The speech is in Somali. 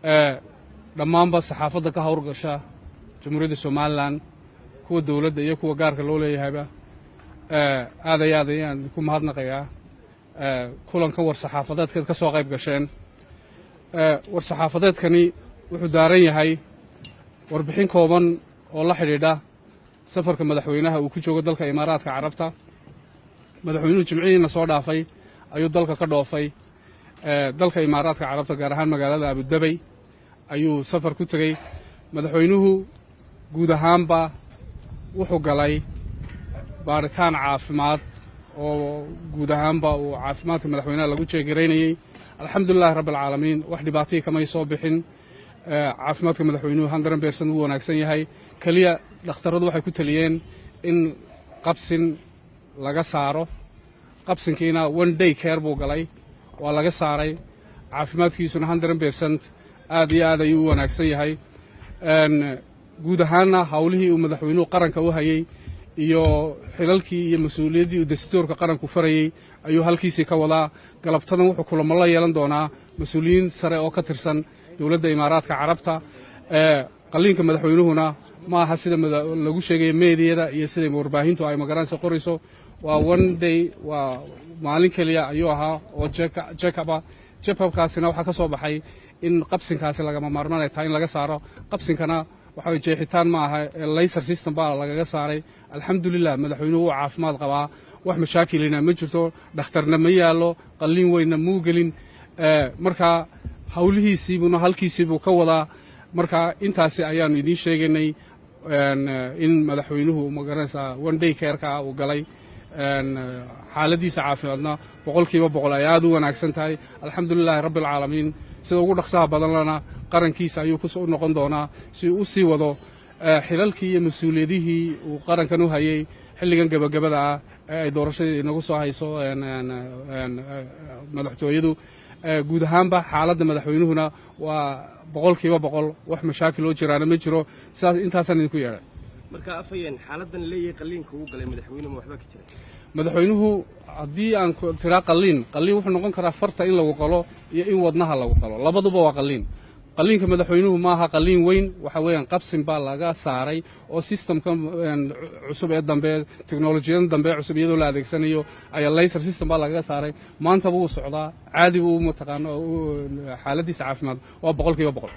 dhammaanba saxaafadda ka hawlgasha jamhuuriyadda somalilan kuwa dowladda iyo kuwa gaarka loo leeyahayba aad iyo aad ayaan ku mahadnaqayaa kulanka war-saxaafadeedkeed ka soo qayb gasheen war-saxaafadeedkani wuxuu daaran yahay warbixin kooban oo la xidhiidha safarka madaxweynaha uu ku joogo dalka imaaraadka carabta madaxweynuhu jimcihiina soo dhaafay ayuu dalka ka dhoofay dalka imaaraadka carabta gaar ahaan magaalada abudabey ayuu safar ku tegey madaxweynuhu guud ahaanba wuxuu galay baaritaan caafimaad oo guud ahaanba uu caafimaadka madaxweynaha lagu jeegaraynayey alxamdulilahi rabbi alcaalamiin wax dhibaatihii kamay soo bixin caafimaadka madaxweynuhu 100% wuu wanaagsan yahay keliya dhakhtarradu waxay ku taliyeen in qabsin laga saaro qabsinkiina 1 day care buu galay waa laga saaray caafimaadkiisuna 100% aad iyo aad ayuu u wanaagsan yahay guud ahaanna hawlihii uu madaxweynuhu qaranka u hayey iyo xilalkii iyo mas-uuliyaddii uu dastuurka qaranku farayey ayuu halkiisii ka wadaa galabtadan wuxuu kulamo la yeelan doonaa mas-uuliyiin sare oo ka tirsan dowladda imaaraadka carabta qalliinka madaxweynuhuna ma aha sida lagu sheegaya meediyada iyo sida warbaahintu ay magaranaysa qorayso waa 1 day waa maalin keliya ayuu ahaa oo check-upkaasina waxaa ka soo baxay in qabsinkaasi lagama maarmaan ay tahay in laga saaro qabsinkana waxa jeexitaan ma aha laser system baa lagaga saaray alxamdulilah madaxweynuhu wuu caafimaad qabaa wax mashaakilina ma jirto dhakhtarna ma yaallo qalliin weynna muu gelin marka hawlihiisiibuna halkiisiibuu ka wadaa marka intaasi ayaannu idiin sheegaynay in madaxweynuhu magaranaysa 1 day care-ka uu galay xaaladiisa caafimaadna 100% ay aad u wanaagsan tahay alxamdulilahi rabbi alcaalamiin sida ugu dhaqsaha badan lana qarankiisa ayuu ku noqon doonaa si uu sii wado xilalkii iyo mas-uuliyadihii uu qarankan u hayey xilligan gebagabada ah ee ay doorashadii inagu soo hayso madaxtooyadu guud ahaanba xaaladda madaxweynuhuna waa 100% wax mashaakil oo jiraana ma jiro sidaas intaasaan idinku yeedhay marka afayeen xaaladan leeyahay qalliinka uu galay madaxweynuhu waxba ka jira madaxweynuhu haddii aan tiraa qalliin wuxuu noqon karaa farta in lagu qalo iyo in wadnaha lagu qalo labaduba waa qalliinka madaxweynuhu maaha qalliin weyn waxa weeyaan qabsin baa laga saaray oo systemka cusub ee dambe teknolojiyada dambe cusub iyadoo la adeegsanayo ayaa laser system baa laga saaray maanta wuu socdaa caadi buu mataqaano xaaladiisa caafimaad waa 100%.